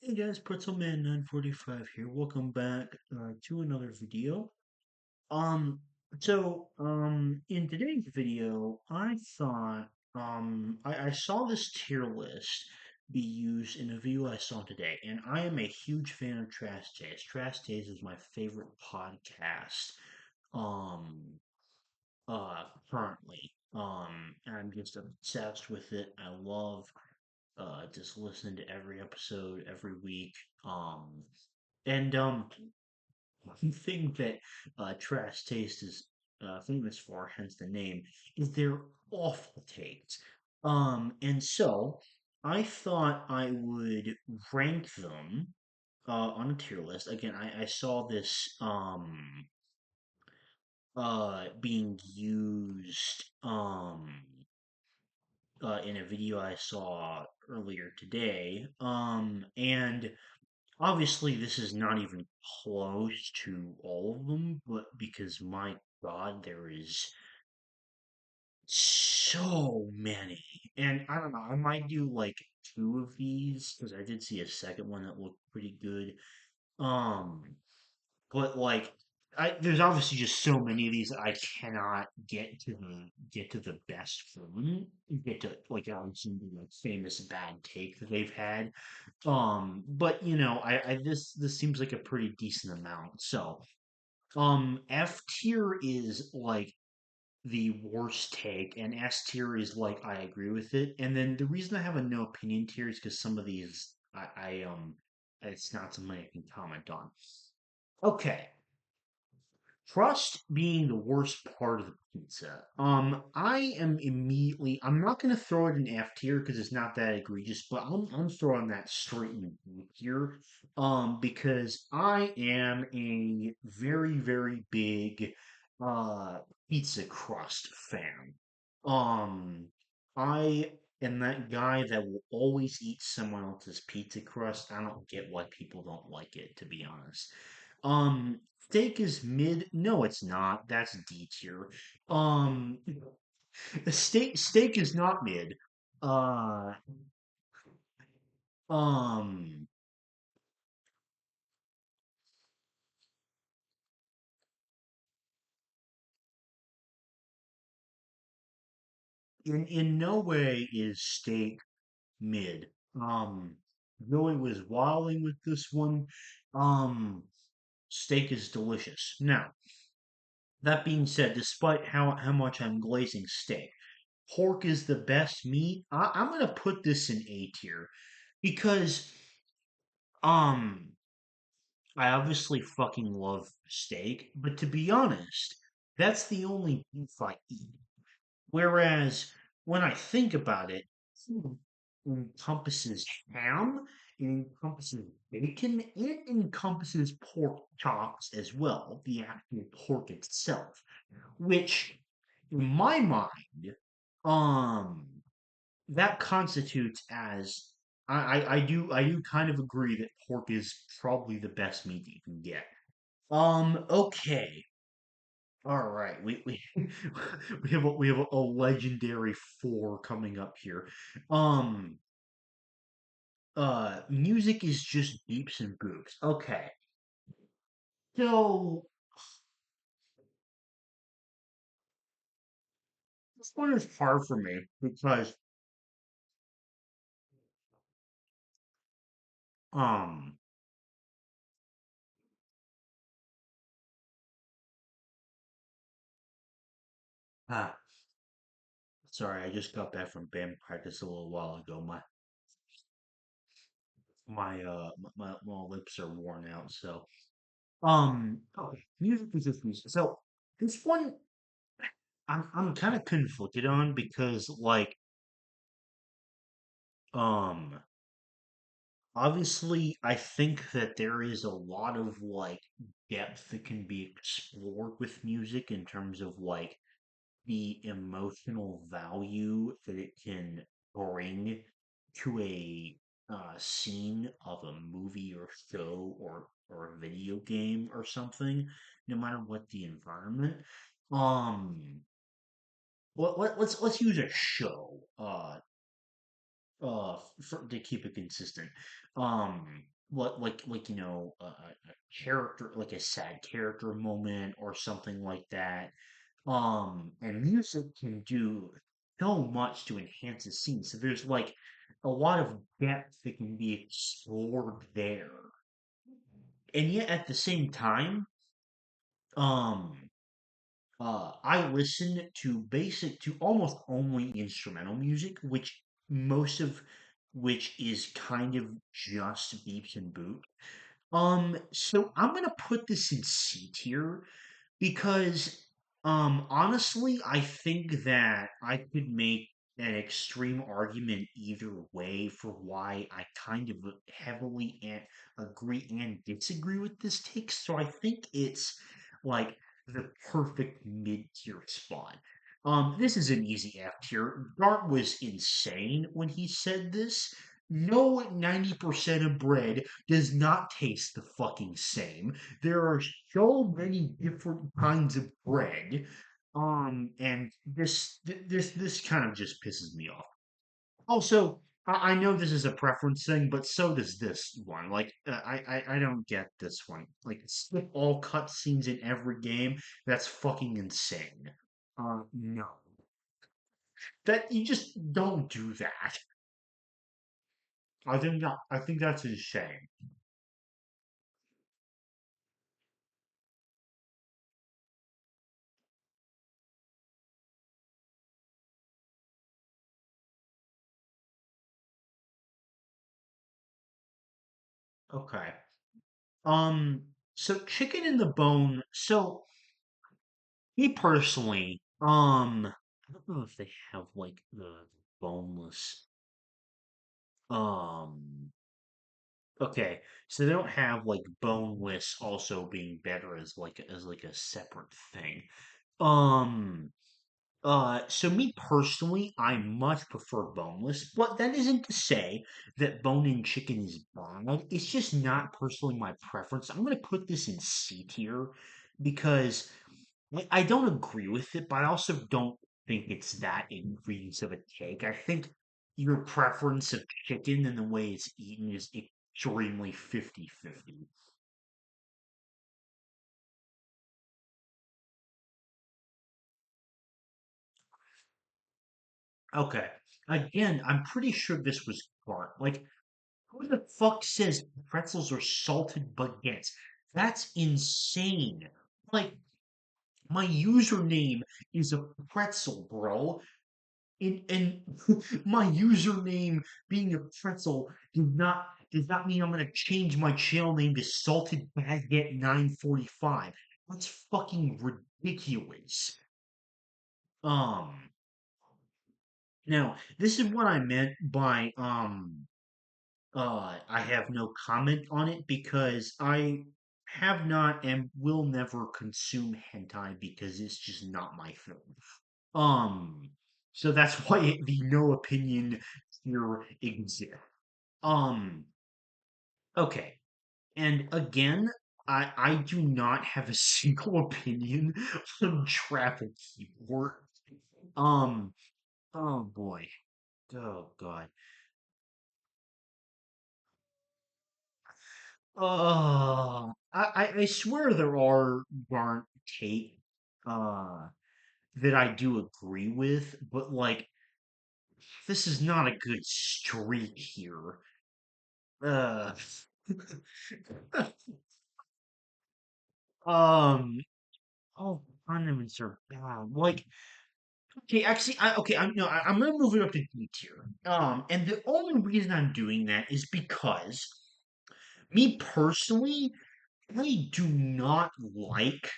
Hey guys, Pretzelman 945 here. Welcome back to another video. Um, in today's video, I thought I saw this tier list be used in a video I saw today, and I am a huge fan of Trash Taste. Trash Taste is my favorite podcast. Um, Currently. I'm just obsessed with it. I love just listening to every episode every week. And One thing that Trash Taste is famous for, hence the name, is their awful takes. And so I thought I would rank them on a tier list. Again, I saw this being used in a video I saw earlier today. And obviously, this is not even close to all of them, but because my God, there is so many. And I don't know, I might do like two of these because I did see a second one that looked pretty good. Um, but like, there's obviously just so many of these that I cannot get to the best one. Get to like obviously the like famous bad take that they've had. But I this seems like a pretty decent amount. So, F tier is like the worst take, and S tier is like I agree with it. And then the reason I have a no opinion tier is because some of these it's not something I can comment on. Okay, crust being the worst part of the pizza. I'm not gonna throw it in F tier because it's not that egregious, but I'm throwing that straight in B tier. Because I am a very, very big uh pizza crust fan. Um, I am that guy that will always eat someone else's pizza crust. I don't get why people don't like it, to be honest. Steak is mid. No, it's not. That's D tier. Um, steak is not mid. Uh, um, in no way is steak mid. Joey was wilding with this one. Um, Steak is delicious. Now, that being said, despite how much I'm glazing steak, pork is the best meat. I'm gonna put this in A tier because um I obviously fucking love steak, but to be honest, that's the only beef I eat. Whereas when I think about it, food encompasses ham, it encompasses bacon, it encompasses pork chops as well, the actual pork itself, which in my mind, um, that constitutes as I do kind of agree that pork is probably the best meat you can get. Okay. All right. We we have a legendary four coming up here. Um Music is just beeps and boops. Okay. So this one is hard for me because um ah, sorry, I just got back from band practice a little while ago. My lips are worn out, so okay. Music is just music. So this one I'm kind of conflicted on because um obviously I think that there is a lot of like depth that can be explored with music in terms of like the emotional value that it can bring to a scene of a movie or show or a video game or something, no matter what the environment. Um, let's use a show to keep it consistent. Um, like a character, like a sad character moment or something like that. And music can do so much to enhance a scene. So there's like a lot of depth that can be explored there. And yet at the same time, um, I listen to almost only instrumental music, which most of which is kind of just beeps and boops. So I'm gonna put this in C tier because, honestly, I think that I could make an extreme argument either way for why I kind of heavily agree and disagree with this take. So I think it's like the perfect mid-tier spot. This is an easy F tier. Dart was insane when he said this. No 90% of bread does not taste the fucking same. There are so many different kinds of bread. And this kind of just pisses me off. Also, I know this is a preference thing, but so does this one. Like, I don't get this one. Like, skip all cutscenes in every game. That's fucking insane. No, that you just don't do that. I think that's a shame. Okay. So chicken in the bone. So me personally, I don't know if they have like the boneless. Um, okay, so they don't have like boneless also being better as like a separate thing. Um, so me personally, I much prefer boneless, but that isn't to say that bone-in chicken is bad. It's just not personally my preference. I'm gonna put this in C tier because I don't agree with it, but I also don't think it's that egregious of a take. I think your preference of chicken and the way it's eaten is extremely 50-50. Okay. Again, I'm pretty sure this was Bart. Like, who the fuck says pretzels are salted baguettes? That's insane. Like, my username is a pretzel, bro. And my username being a pretzel does not mean I'm gonna change my channel name to Salted Baguette 945. That's fucking ridiculous. Um, Now this is what I meant by I have no comment on it because I have not and will never consume hentai because it's just not my thing. Um, so that's why the no opinion here exists. Um, okay. And again, I do not have a single opinion on traffic keyboard. Um, oh boy. Oh God. I swear aren't take uh that I do agree with, but like this is not a good streak here. Uh um oh condiments are bad. Like okay, actually okay, I'm gonna move it up to D tier. And the only reason I'm doing that is because me personally, I do not like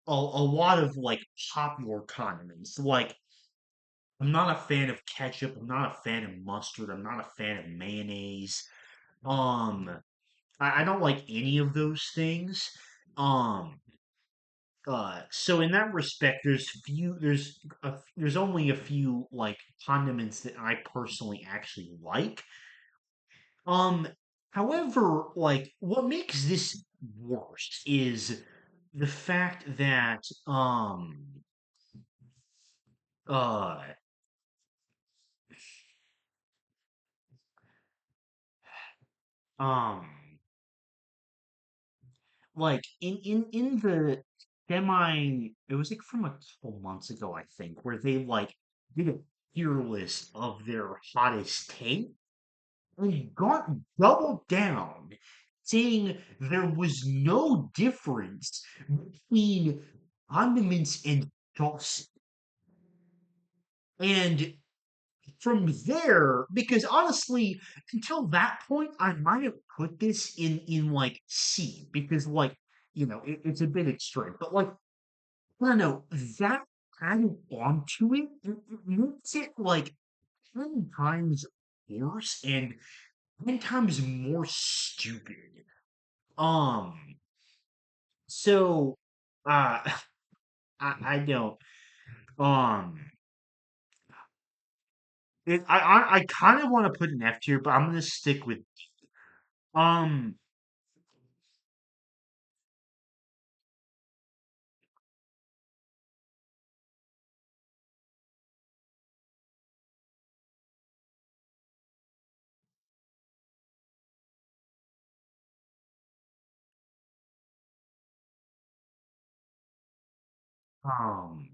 a lot of like popular condiments. Like I'm not a fan of ketchup. I'm not a fan of mustard. I'm not a fan of mayonnaise. Um, I don't like any of those things. Um, so in that respect, there's only a few like condiments that I personally actually like. Um, However, like what makes this worse is the fact that uh um like in the semi it was like from a couple months ago, I think, where they like did a tier list of their hottest take and got doubled down, saying there was no difference between condiments and sauce. And from there, because honestly, until that point, I might have put this in like C, because like, it's a bit extreme. But like, I don't know, that added onto it, it makes it like 10 times worse and 10 times more stupid. Um, so uh I don't um I kind of want to put an F tier, but I'm gonna stick with um um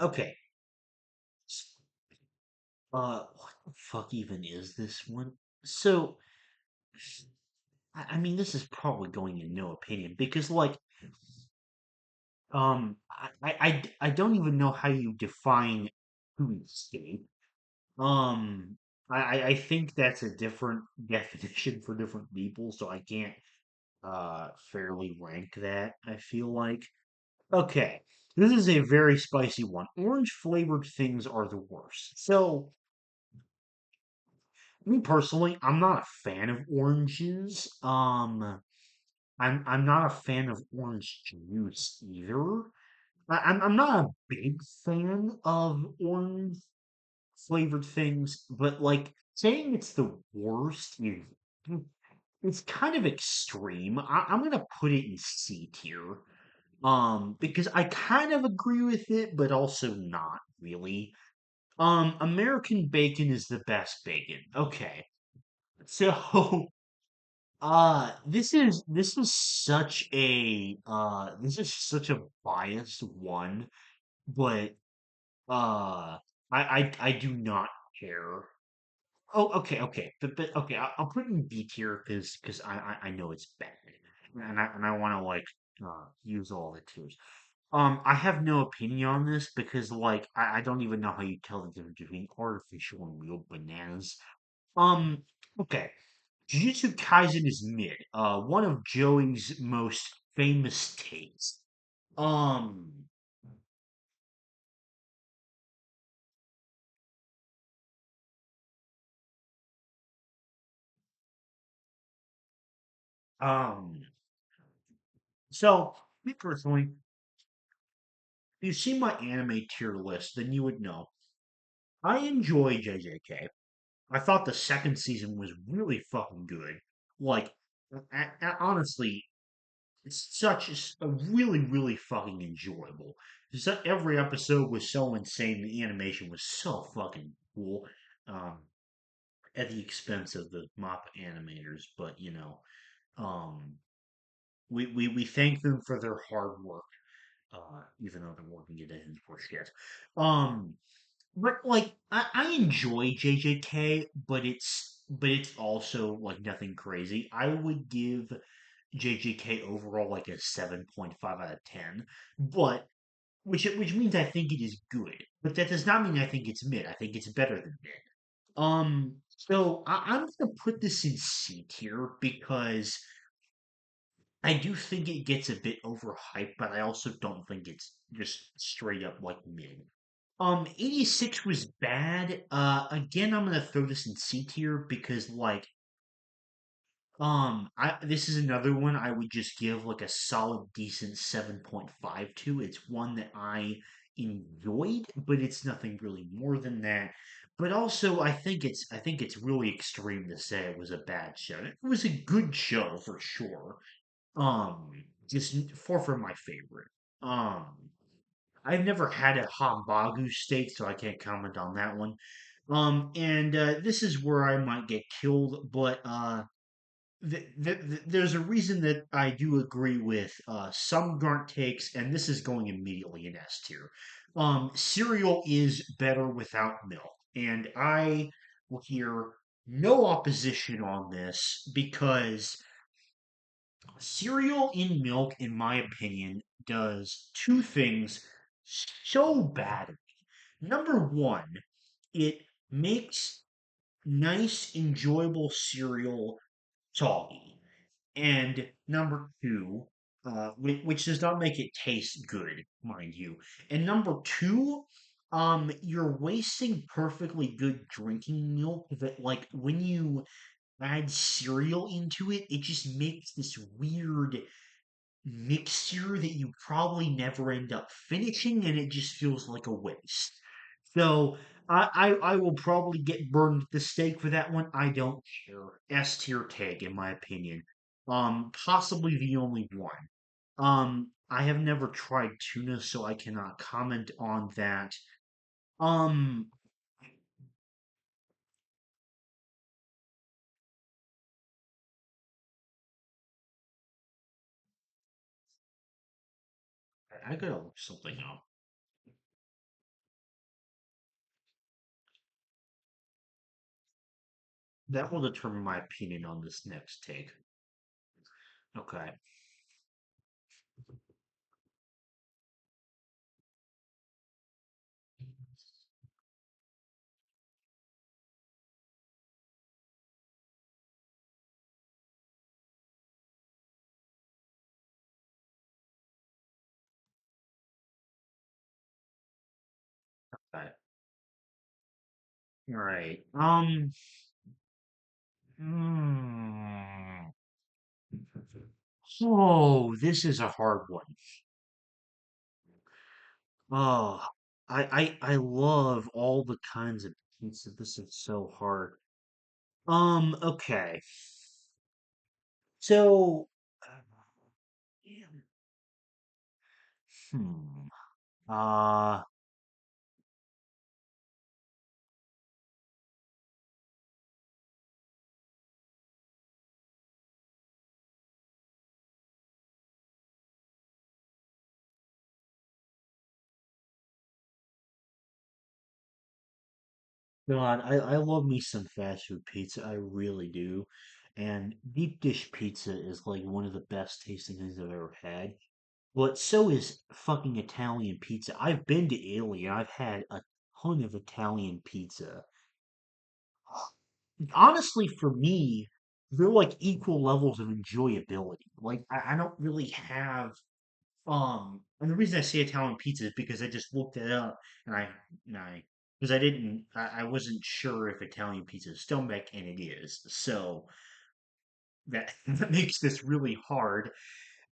okay. What the fuck even is this one? So I mean, this is probably going in no opinion because like I don't even know how you define food state. Um, I think that's a different definition for different people, so I can't fairly rank that, I feel like. Okay, this is a very spicy one. Orange flavored things are the worst. So, me personally, I'm not a fan of oranges. I'm not a fan of orange juice either. I'm not a big fan of orange flavored things, but like saying it's the worst is it's kind of extreme. I'm gonna put it in C tier. Because I kind of agree with it, but also not really. American bacon is the best bacon. Okay. So, this is such a biased one, but I do not care. Oh, okay, but okay, I'll put it in B tier because I know it's bad, and I want to like use all the tiers. I have no opinion on this because like I don't even know how you tell the difference between artificial and real bananas. Um, okay, Jujutsu Kaisen is mid. One of Joey's most famous takes. Um, um. So me personally, if you see my anime tier list, then you would know. I enjoy JJK. I thought the second season was really fucking good. Like, honestly, it's a really, really fucking enjoyable. Every episode was so insane. The animation was so fucking cool. Um, at the expense of the MAPPA animators, but um, we thank them for their hard work, even though they're working it in for shit. Um, But like I enjoy JJK, but it's also like nothing crazy. I would give JJK overall like a 7.5 out of 10, but which means I think it is good. But that does not mean I think it's mid. I think it's better than mid. So I'm gonna put this in C tier because I do think it gets a bit overhyped, but I also don't think it's just straight up like mid. 86 was bad. Again, I'm gonna throw this in C tier because, like, this is another one I would just give like a solid, decent 7.5 to. It's one that I enjoyed, but it's nothing really more than that. But also, I think it's really extreme to say it was a bad show. It was a good show for sure. Just far from my favorite. Um, I've never had a Hambagu steak, so I can't comment on that one. And this is where I might get killed, but there's a reason that I do agree with some grunt takes, and this is going immediately in S tier. Cereal is better without milk, and I will hear no opposition on this because cereal in milk, in my opinion, does two things so badly. Number one, it makes nice, enjoyable cereal soggy. And number two, which does not make it taste good, mind you. And number two, you're wasting perfectly good drinking milk that, like, when you add cereal into it, it just makes this weird mixture that you probably never end up finishing, and it just feels like a waste. So I will probably get burned at the stake for that one. I don't care. S tier take, in my opinion. Possibly the only one. I have never tried tuna, so I cannot comment on that. Um, I gotta look something up. That will determine my opinion on this next take. Okay. Okay. All right. Hmm. Oh, this is a hard one. Oh, I love all the kinds of pizza. This is so hard. Okay. So, yeah, hmm. Uh, God, I love me some fast food pizza. I really do. And deep dish pizza is like one of the best tasting things I've ever had. But so is fucking Italian pizza. I've been to Italy and I've had a ton of Italian pizza. Honestly, for me, they're like equal levels of enjoyability. Like I don't really have and the reason I say Italian pizza is because I just looked it up and I because I wasn't sure if Italian pizza is stomach and it is. So that that makes this really hard.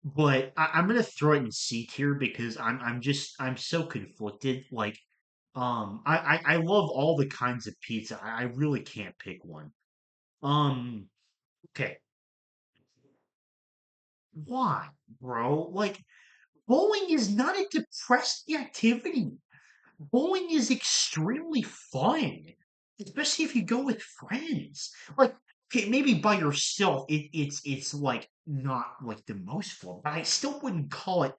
But I'm gonna throw it in C tier because I'm so conflicted. Like I love all the kinds of pizza. I really can't pick one. Um okay, why, bro? Like bowling is not a depressed activity. Bowling is extremely fun, especially if you go with friends. Like, okay, maybe by yourself, it's like not like the most fun, but I still wouldn't call it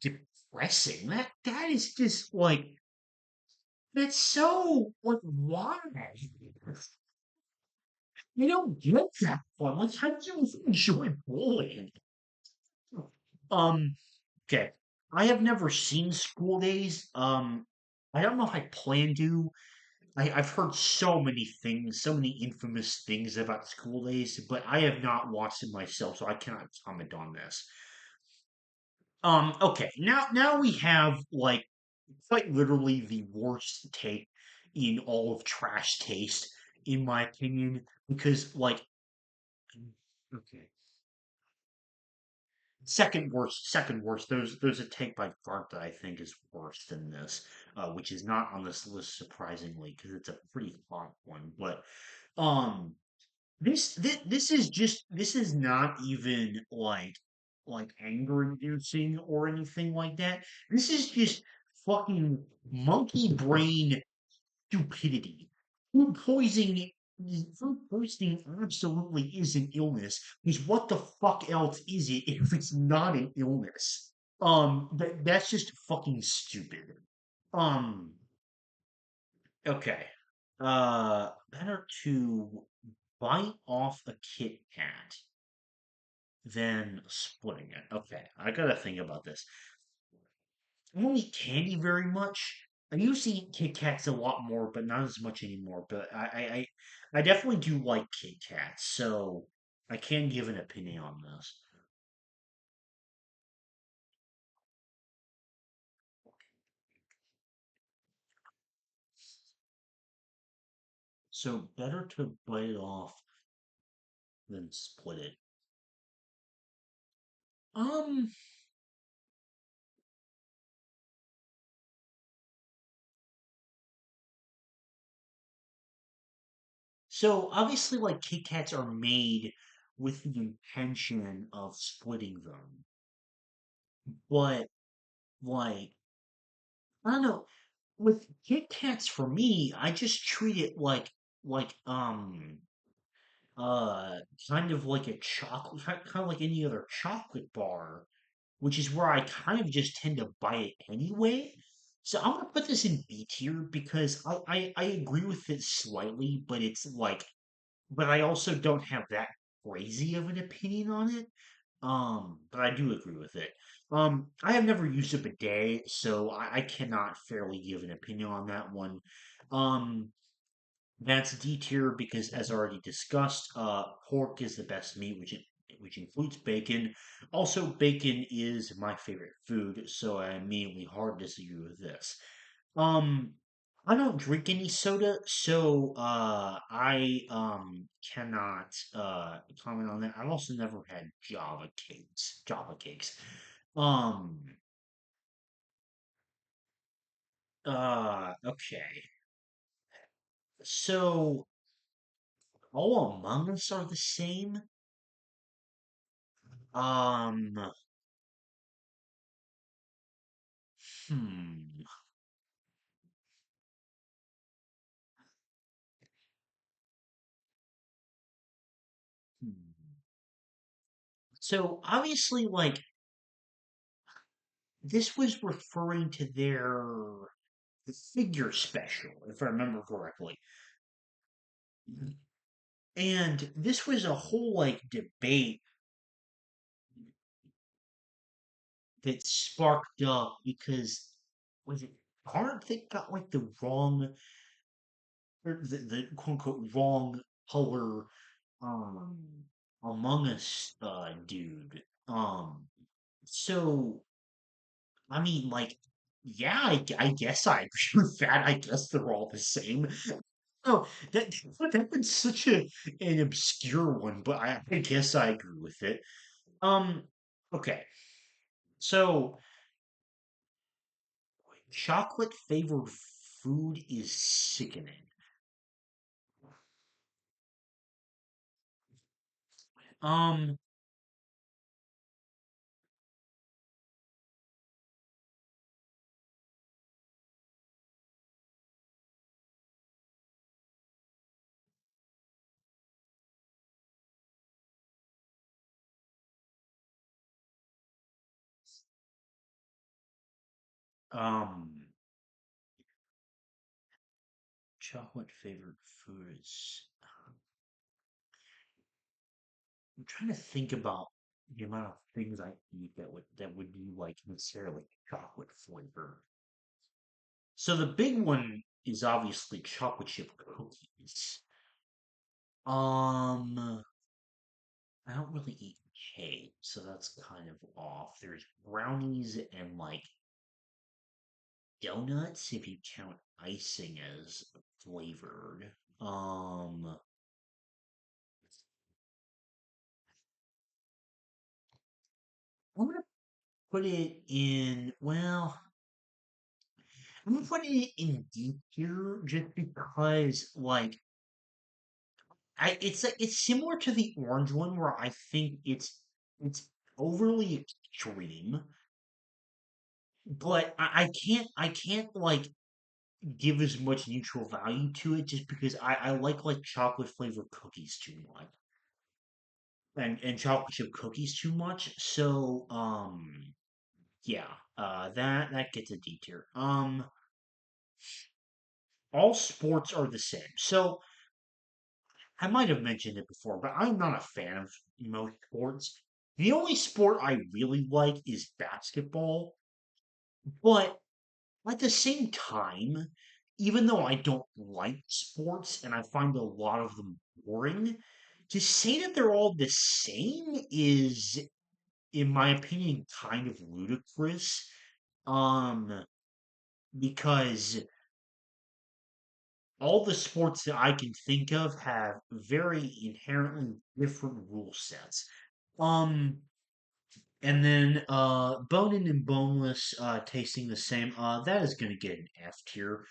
depressing. That is just like that's so like why? You don't get that fun. Like, how do you enjoy bowling? Um, okay. I have never seen School Days. I don't know if I plan to. I've heard so many things, so many infamous things about School Days, but I have not watched it myself, so I cannot comment on this. Okay, now we have like quite literally the worst take in all of Trash Taste, in my opinion, because like okay, second worst. There's a take by Fart that I think is worse than this, which is not on this list surprisingly because it's a pretty hot one. But um, this is just this is not even like like anger inducing or anything like that. This is just fucking monkey brain stupidity. Food poisoning food poisoning absolutely is an illness. Because what the fuck else is it if it's not an illness? That's just fucking stupid. Um, okay. Better to bite off a Kit Kat than splitting it. Okay, I gotta think about this. I don't eat candy very much. I used to eat Kit Kats a lot more, but not as much anymore. But I definitely do like Kit Kats, so I can give an opinion on this. So better to bite it off than split it. Um, so obviously, like Kit Kats are made with the intention of splitting them, but like I don't know, with Kit Kats for me, I just treat it like uh kind of like a chocolate kind of like any other chocolate bar, which is where I kind of just tend to buy it anyway. So I'm gonna put this in B tier because I agree with it slightly, but it's like but I also don't have that crazy of an opinion on it. But I do agree with it. I have never used a bidet, so I cannot fairly give an opinion on that one. Um, that's D tier because, as already discussed, pork is the best meat, which includes bacon. Also, bacon is my favorite food, so I immediately hard disagree with this. Um, I don't drink any soda, so I cannot comment on that. I've also never had Java cakes. Java cakes. Um, okay. So all Among Us are the same. Um, hmm, hmm. So obviously, like this was referring to their the figure special, if I remember correctly. And this was a whole like debate that sparked up because was it Garth that got like the wrong or the quote unquote wrong color um Among Us dude. So I mean like yeah, I guess I agree with that. I guess they're all the same. Oh, that was such an obscure one, but I guess I agree with it. Um, okay. So, chocolate flavored food is sickening. Um, um, chocolate flavored foods. I'm trying to think about the amount of things I eat that would be like necessarily chocolate flavored. So the big one is obviously chocolate chip cookies. Um, I don't really eat cake, so that's kind of off. There's brownies and like donuts if you count icing as flavored. Um, I'm gonna put it in, well, I'm gonna put it in D tier just because like it's like it's similar to the orange one where I think it's overly extreme, but I can't like give as much neutral value to it just because I like chocolate flavored cookies too much and chocolate chip cookies too much. So yeah, that gets a D tier. All sports are the same. So I might have mentioned it before, but I'm not a fan of most sports. The only sport I really like is basketball, but at the same time, even though I don't like sports and I find a lot of them boring, to say that they're all the same is, in my opinion, kind of ludicrous. Um, because all the sports that I can think of have very inherently different rule sets. Um, and then bone-in and boneless tasting the same. That is gonna get an F tier.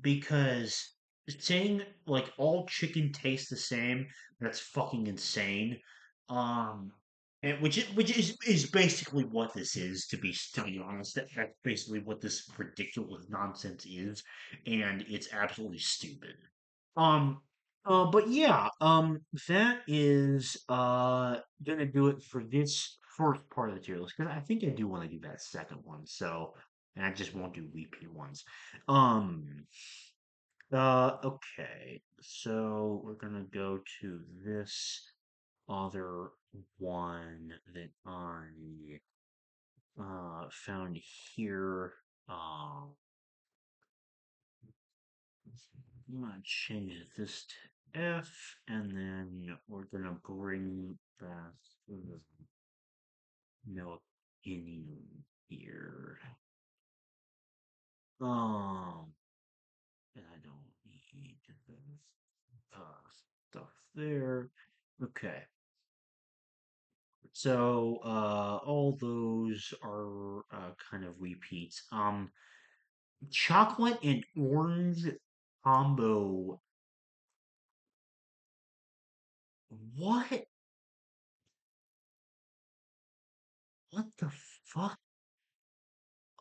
Because saying like all chicken tastes the same, that's fucking insane. Um and which is basically what this is, to be honest. That's basically what this ridiculous nonsense is, and it's absolutely stupid. Um, but yeah, that is gonna do it for this first part of the tier list because I think I do want to do that second one. So, and I just won't do repeat ones. Um, okay, so we're gonna go to this other one that I found here. Um, I'm gonna change this to F, and then we're gonna bring back the no opinion here. Um, and I don't need the stuff there. Okay, so all those are kind of repeats. Chocolate and orange combo. What? What the fuck?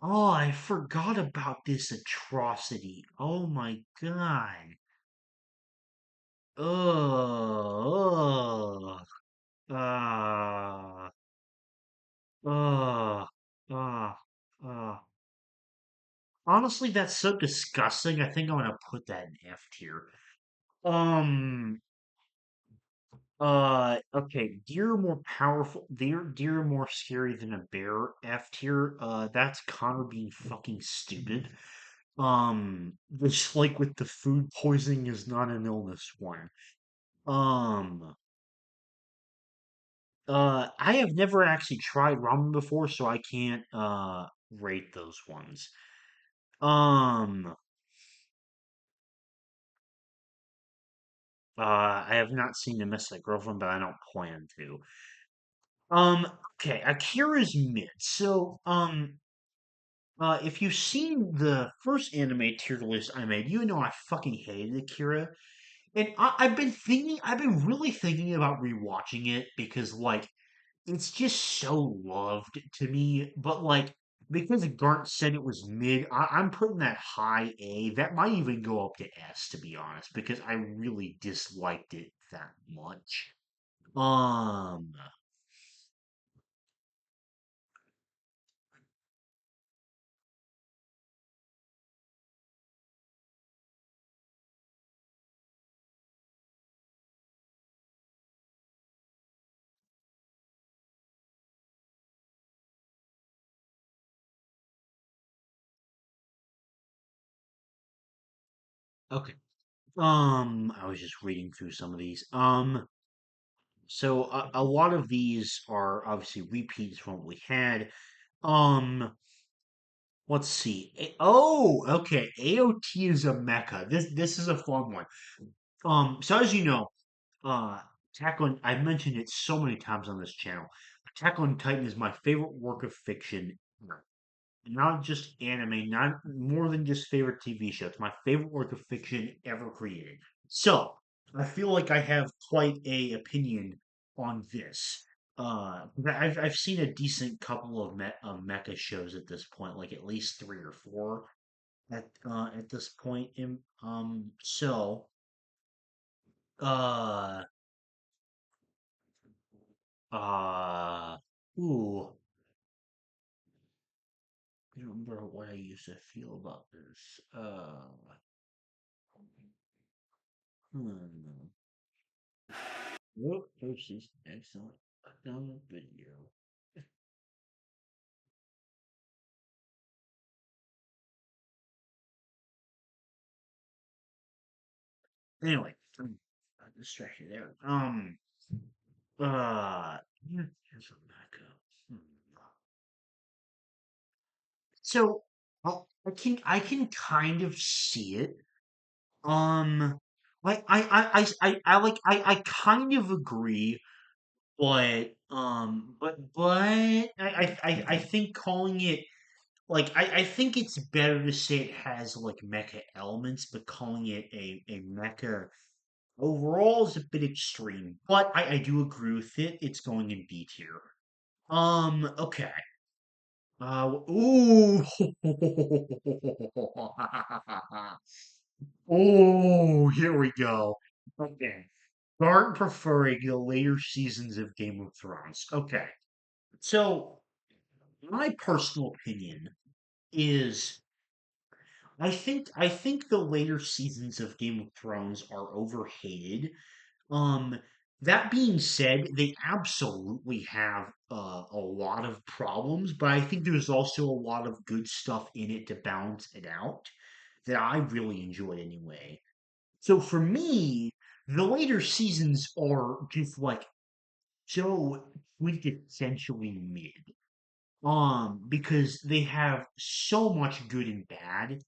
Oh, I forgot about this atrocity. Oh my god. Ugh. Ah. Ugh. Ah. Ah. Honestly, that's so disgusting. I think I'm gonna put that in F tier. Um. Okay. Deer are more powerful. Deer are more scary than a bear. F tier. That's Connor being fucking stupid. Just like with the food poisoning is not an illness one. Um, I have never actually tried ramen before, so I can't rate those ones. Um, I have not seen the Miss Girlfriend, but I don't plan to. Um, okay, Akira's mid. So, if you've seen the first anime tier list I made, you know I fucking hated Akira. And I've been really thinking about rewatching it because, like, it's just so loved to me. But, like, because Garnt said it was mid, I'm putting that high A. That might even go up to S, to be honest, because I really disliked it that much. Um, okay. I was just reading through some of these. So a lot of these are obviously repeats from what we had. Um, let's see. Oh, okay. AOT is a mecha. This is a fun one. So as you know, uh, Attack on I've mentioned it so many times on this channel. Attack on Titan is my favorite work of fiction ever. Not just anime, not more than just favorite TV show. It's my favorite work of fiction ever created. So I feel like I have quite a opinion on this. I've seen a decent couple of mecha shows at this point, like at least three or four at this point. Uh uh ooh, I don't remember what I used to feel about this. Hmm. Oh, this is excellent. Another video. Anyway, I'm distracted there. Uh, here's a backup. Hmm. So I can kind of see it. Um, like I like I kind of agree, but I think calling it like I think it's better to say it has like mecha elements, but calling it a mecha overall is a bit extreme. But I do agree with it. It's going in B tier. Okay. Ooh. Oh, here we go. Okay. Start preferring the later seasons of Game of Thrones. Okay. So, my personal opinion is I think the later seasons of Game of Thrones are overhated. Um, that being said, they absolutely have a lot of problems, but I think there's also a lot of good stuff in it to balance it out that I really enjoy anyway. So for me, the later seasons are just like so quintessentially mid. Because they have so much good and bad.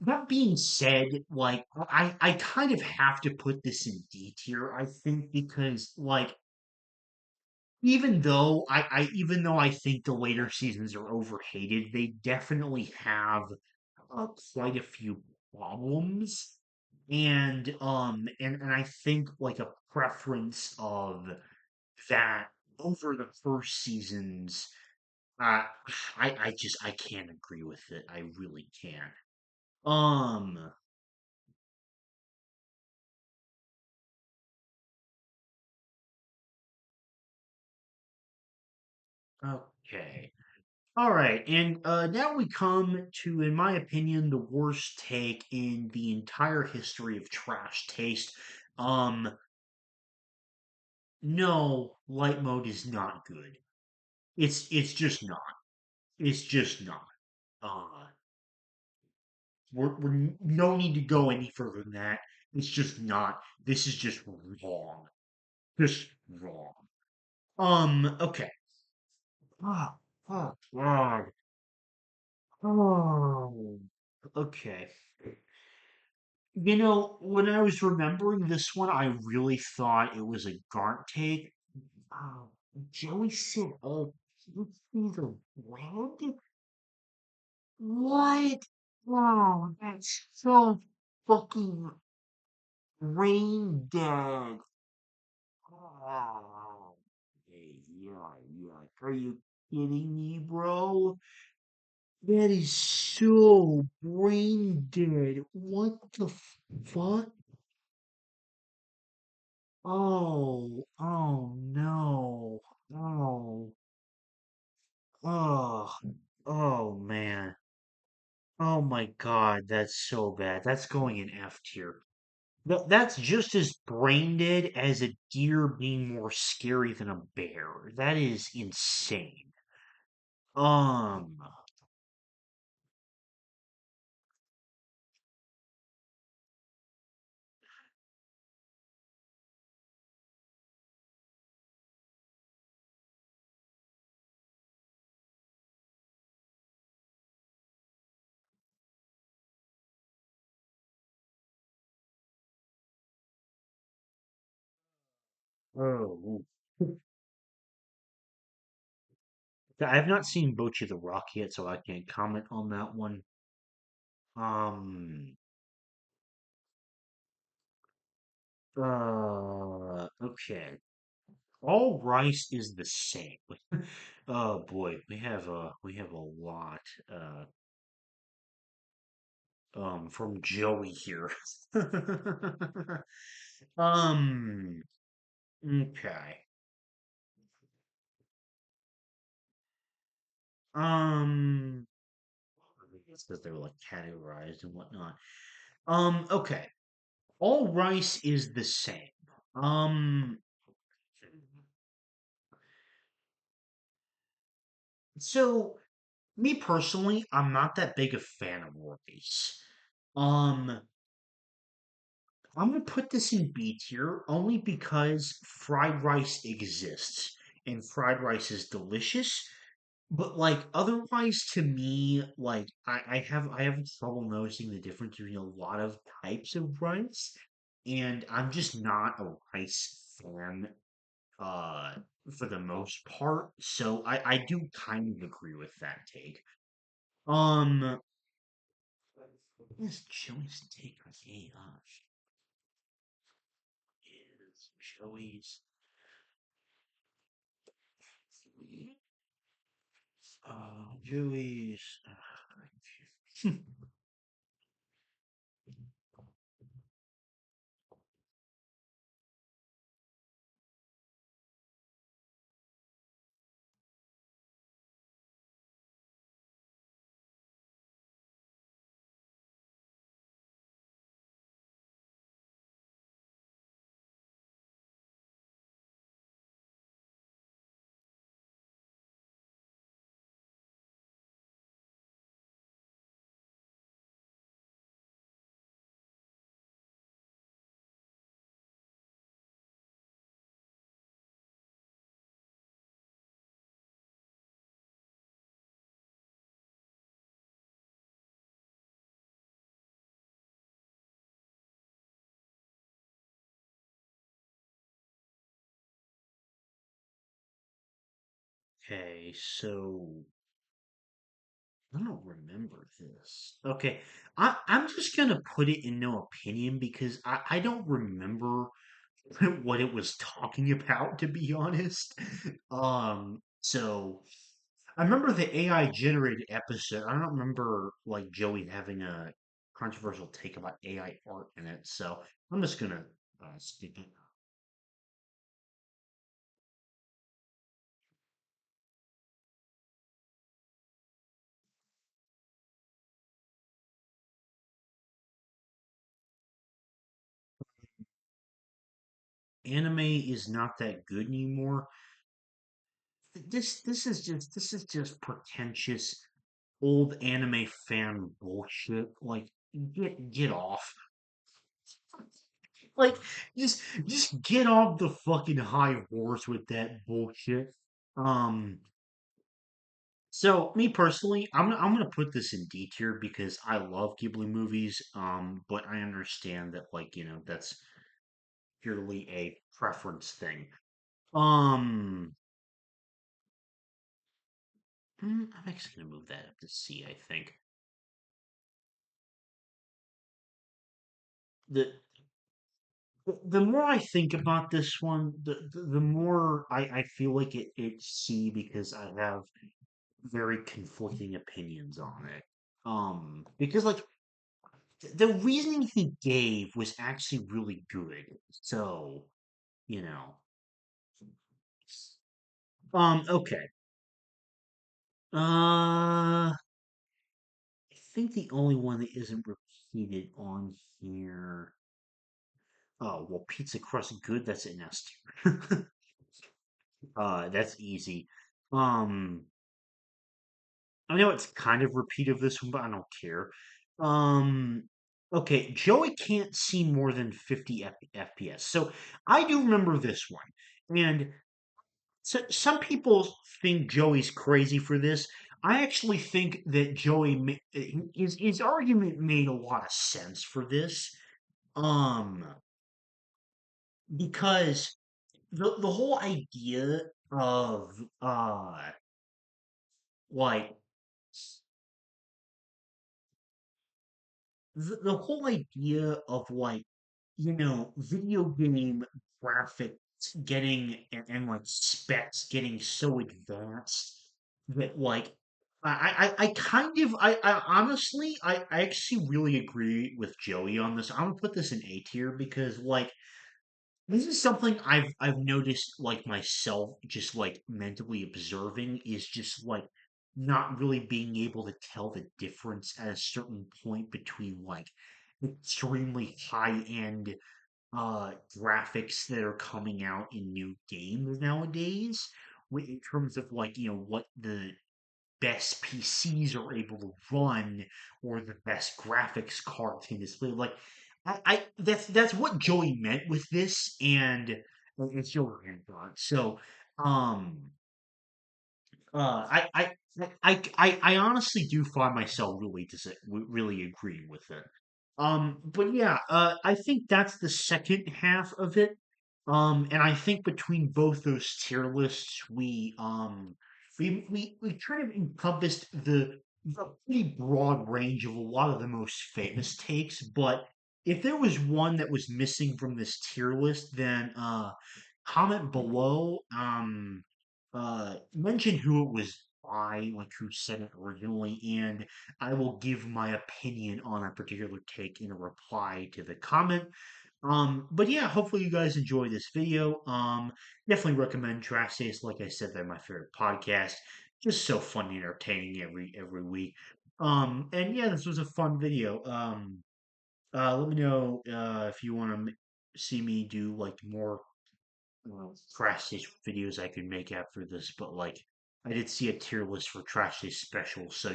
That being said, like I kind of have to put this in D tier, I think, because like even though I think the later seasons are overhated, they definitely have quite a few problems. And I think like a preference of that over the first seasons, uh I can't agree with it. I really can't. Um okay. All right, and now we come to, in my opinion, the worst take in the entire history of Trash Taste. Um, no, light mode is not good. It's just not. It's just not. Uh, we're no need to go any further than that. It's just not. This is just wrong. Just wrong. Okay. Oh, oh God. Oh. Okay. When I was remembering this one, I really thought it was a Gart take. Oh, Joey said, "Oh, you see the red? What? Oh, that's so fucking brain dead." Oh, yeah, yeah. Are you kidding me, bro? That is so brain dead. What the fuck? Oh no. Oh, oh, oh man. Oh my God, that's so bad. That's going in F tier. That's just as brain dead as a deer being more scary than a bear. That is insane. Um, oh, I have not seen Bochi the Rock yet, so I can't comment on that one. Um, okay. All rice is the same. Oh boy, we have a lot from Joey here. Um okay. Um it's because they were like categorized and whatnot. Okay. All rice is the same. Um so me personally, I'm not that big a fan of rice. Um I'm gonna put this in B tier only because fried rice exists and fried rice is delicious. But like otherwise to me, like I have trouble noticing the difference between a lot of types of rice, and I'm just not a rice fan uh for the most part. So I do kind of agree with that take. Um what is Joey's take on AI? Is Joey's Joey's Okay, so I don't remember this. Okay, I'm just gonna put it in no opinion because I don't remember what it was talking about, to be honest. So I remember the AI generated episode. I don't remember like Joey having a controversial take about AI art in it. So I'm just gonna skip it. Anime is not that good anymore. This is just pretentious old anime fan bullshit. Like get off. Like just get off the fucking high horse with that bullshit. Um so me personally, I'm gonna put this in D tier because I love Ghibli movies. But I understand that like, that's purely a preference thing. Um I'm actually gonna move that up to C, I think. The the more I think about this one, the more I feel like it's C because I have very conflicting opinions on it. Because like the reasoning he gave was actually really good. So, you know. Okay. I think the only one that isn't repeated on here. Oh, well, pizza crust good, that's an S tier. That's easy. Um, I know it's kind of repeat of this one, but I don't care. Um, okay, Joey can't see more than 50 FPS. So I do remember this one. And so some people think Joey's crazy for this. I actually think that his argument made a lot of sense for this. Um, because the whole idea of like the whole idea of like video game graphic getting and like specs getting so advanced that like I kind of I honestly I actually really agree with Joey on this. I'm gonna put this in A tier because like this is something I've noticed like myself just like mentally observing is just like not really being able to tell the difference at a certain point between like extremely high end graphics that are coming out in new games nowadays in terms of like what the best PCs are able to run or the best graphics card can display. Like I that's what Joey meant with this, and it's Joey Handbot. So um uh I I I honestly do find myself really agreeing with it. But yeah, I think that's the second half of it. And I think between both those tier lists, we kind of encompassed the pretty broad range of a lot of the most famous takes. But if there was one that was missing from this tier list, then comment below. Mention who it was by, like who said it originally, and I will give my opinion on a particular take in a reply to the comment. But yeah, hopefully you guys enjoy this video. Definitely recommend Trash Taste. Like I said, they're my favorite podcast. Just so fun and entertaining every week. And yeah, this was a fun video. Let me know if you want to see me do like more Trash Taste videos I could make after this. But like, I did see a tier list for Trash Taste special, so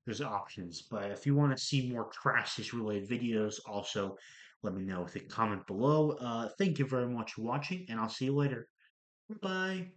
there's options. But if you want to see more Trash Taste related videos, also let me know with a comment below. Thank you very much for watching, and I'll see you later. Bye.